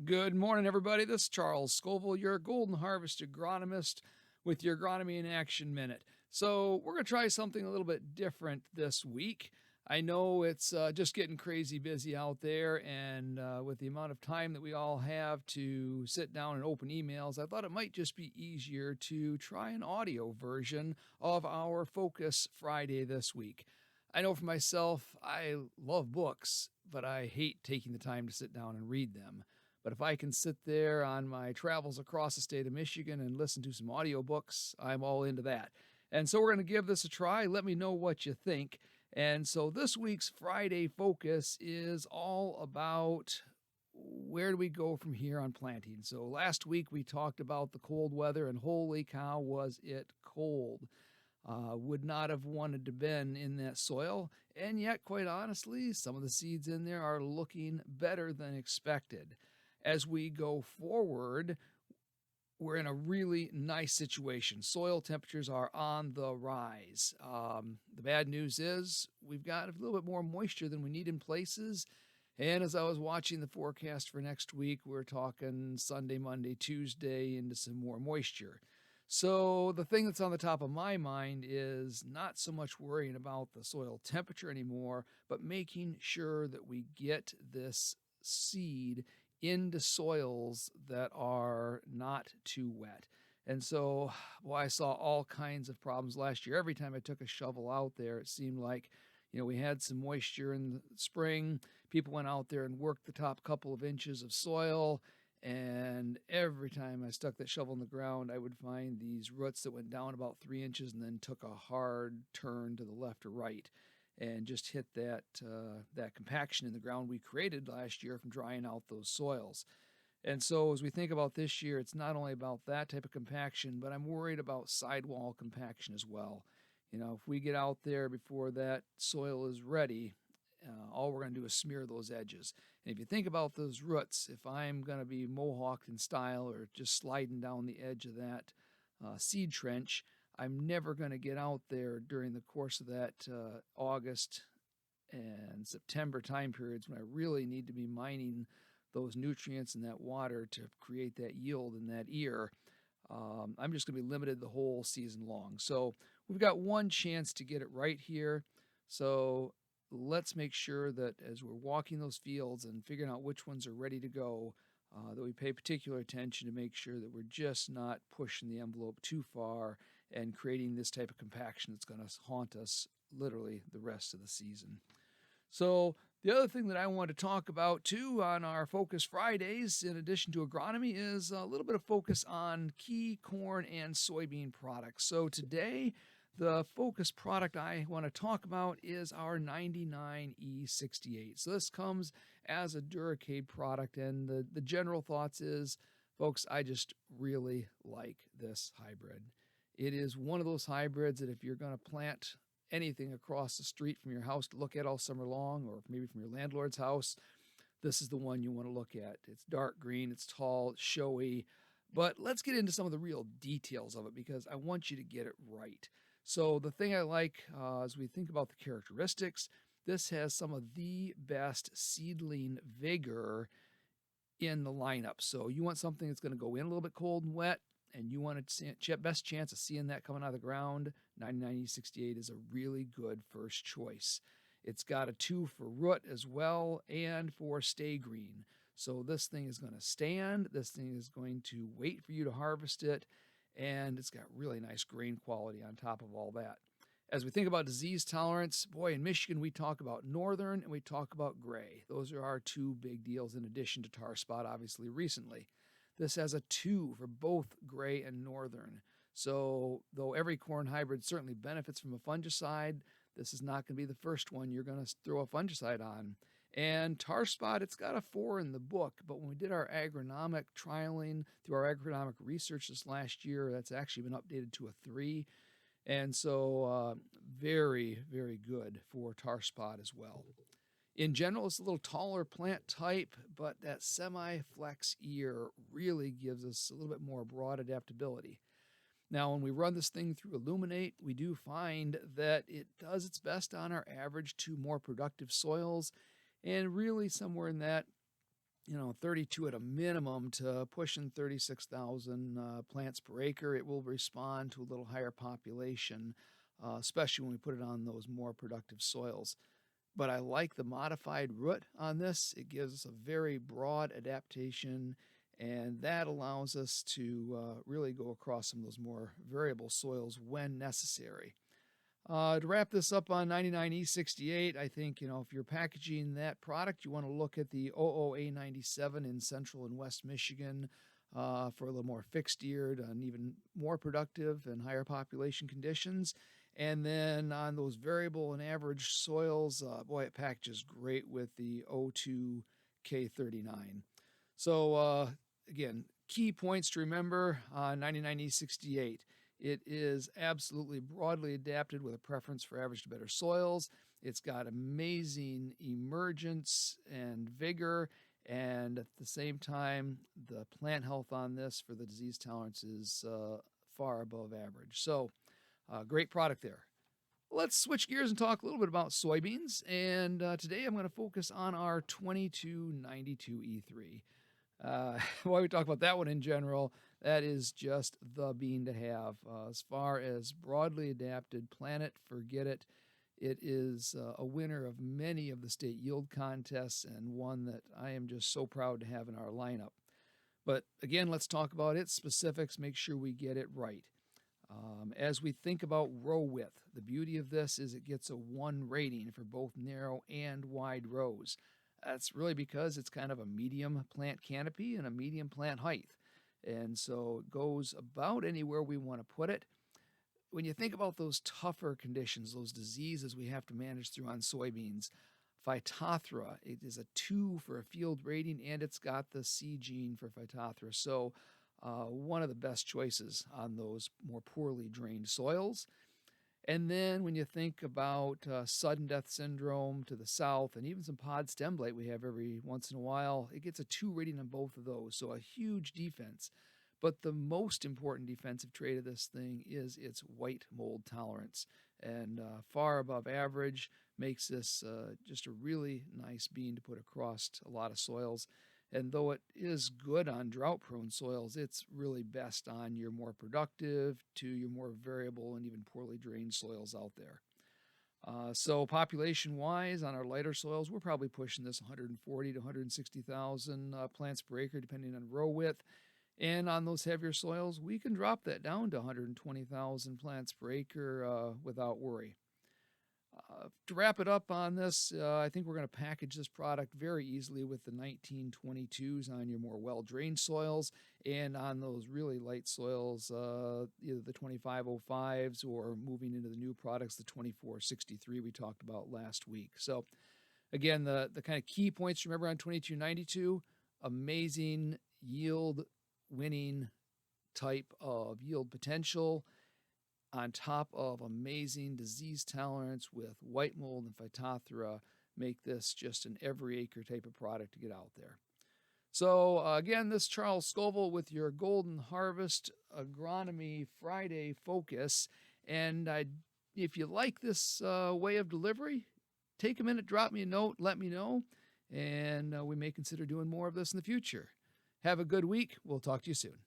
Good morning, everybody. This is Charles Scovill, your Golden Harvest agronomist, with your Agronomy in Action Minute. So, we're going to try something a little bit different this week. I know it's just getting crazy busy out there, and with the amount of time that we all have to sit down and open emails, I thought it might just be easier to try an audio version of our Focus Friday this week. I know for myself, I love books, but I hate taking the time to sit down and read them. But if I can sit there on my travels across the state of Michigan and listen to some audiobooks, I'm all into that. And so we're going to give this a try. Let me know what you think. And so this week's Friday focus is all about where do we go from here on planting. So last week we talked about the cold weather, and holy cow, was it cold. Would not have wanted to been in that soil. And yet, quite honestly, some of the seeds in there are looking better than expected. As we go forward, we're in a really nice situation. Soil temperatures are on the rise. The bad news is we've got a little bit more moisture than we need in places. And as I was watching the forecast for next week, we're talking Sunday, Monday, Tuesday into some more moisture. So the thing that's on the top of my mind is not so much worrying about the soil temperature anymore, but making sure that we get this seed into soils that are not too wet. And so, boy, I saw all kinds of problems last year. Every time I took a shovel out there, it seemed like, we had some moisture in the spring. People went out there and worked the top couple of inches of soil. And every time I stuck that shovel in the ground, I would find these roots that went down about 3 inches and then took a hard turn to the left or right and just hit that compaction in the ground we created last year from drying out those soils. And so as we think about this year, it's not only about that type of compaction, but I'm worried about sidewall compaction as well. If we get out there before that soil is ready, all we're going to do is smear those edges. And if you think about those roots, if I'm going to be mohawked in style or just sliding down the edge of that seed trench, I'm never going to get out there during the course of that August and September time periods when I really need to be mining those nutrients in that water to create that yield in that ear. I'm just going to be limited the whole season long. So we've got one chance to get it right here. So let's make sure that as we're walking those fields and figuring out which ones are ready to go, that we pay particular attention to make sure that we're just not pushing the envelope too far and creating this type of compaction that's going to haunt us literally the rest of the season. So the other thing that I want to talk about too on our Focus Fridays, in addition to agronomy, is a little bit of focus on key corn and soybean products. So today, the focus product I want to talk about is our 99E68. So this comes as a Duracade product, and the general thoughts is, folks, I just really like this hybrid. It is one of those hybrids that if you're going to plant anything across the street from your house to look at all summer long, or maybe from your landlord's house, this is the one you want to look at. It's dark green, it's tall, it's showy, but let's get into some of the real details of it because I want you to get it right. So the thing I like as we think about the characteristics, this has some of the best seedling vigor in the lineup. So you want something that's going to go in a little bit cold and wet, and you want a best chance of seeing that coming out of the ground, 99E68 is a really good first choice. It's got a 2 for root as well and for stay green. So this thing is going to stand. This thing is going to wait for you to harvest it. And it's got really nice grain quality on top of all that. As we think about disease tolerance, boy, in Michigan, we talk about northern and we talk about gray. Those are our two big deals in addition to tar spot, obviously, recently. This has a 2 for both gray and northern. So though every corn hybrid certainly benefits from a fungicide, this is not going to be the first one you're going to throw a fungicide on. And tar spot, it's got a 4 in the book, but when we did our agronomic trialing through our agronomic research this last year, that's actually been updated to a 3. And so very, very good for tar spot as well. In general, it's a little taller plant type, but that semi-flex ear really gives us a little bit more broad adaptability. Now, when we run this thing through Illuminate, we do find that it does its best on our average to more productive soils, and really somewhere in that 32 at a minimum to pushing 36,000 plants per acre. It will respond to a little higher population, especially when we put it on those more productive soils. But I like the modified root on this. It gives us a very broad adaptation, and that allows us to really go across some of those more variable soils when necessary. To wrap this up on 99E68, I think, if you're packaging that product, you want to look at the OOA97 in central and west Michigan for a little more fixed eared and even more productive and higher population conditions. And then on those variable and average soils, boy, it packages great with the O2K39. So, again, key points to remember on 99E68. It is absolutely broadly adapted with a preference for average to better soils. It's got amazing emergence and vigor, and at the same time, the plant health on this for the disease tolerance is far above average. So, great product there. Let's switch gears and talk a little bit about soybeans. And today I'm going to focus on our 2292E3. While we talk about that one in general, that is just the bean to have. As far as broadly adapted, plant it, forget it. It is a winner of many of the state yield contests and one that I am just so proud to have in our lineup. But again, let's talk about its specifics, make sure we get it right. As we think about row width, the beauty of this is it gets a 1 rating for both narrow and wide rows. That's really because it's kind of a medium plant canopy and a medium plant height. And so it goes about anywhere we want to put it. When you think about those tougher conditions, those diseases we have to manage through on soybeans, Phytophthora, it is a 2 for a field rating, and it's got the C gene for Phytophthora. So one of the best choices on those more poorly drained soils. And then when you think about sudden death syndrome to the south and even some pod stem blight we have every once in a while, it gets a 2 rating on both of those. So a huge defense. But the most important defensive trait of this thing is its white mold tolerance. And far above average, makes this just a really nice bean to put across a lot of soils. And though it is good on drought-prone soils, it's really best on your more productive to your more variable and even poorly drained soils out there. So population-wise, on our lighter soils, we're probably pushing this 140 to 160,000 plants per acre, depending on row width. And on those heavier soils, we can drop that down to 120,000 plants per acre without worry. To wrap it up on this, I think we're going to package this product very easily with the 1922s on your more well-drained soils and on those really light soils, either the 2505s or moving into the new products, the 2463 we talked about last week. So again, the kind of key points to remember on 2292, amazing yield winning type of yield potential, on top of amazing disease tolerance with white mold and Phytophthora, make this just an every acre type of product to get out there. So again, this is Charles Scovill with your Golden Harvest Agronomy Friday focus. And if you like this way of delivery, take a minute, drop me a note, let me know, and we may consider doing more of this in the future. Have a good week. We'll talk to you soon.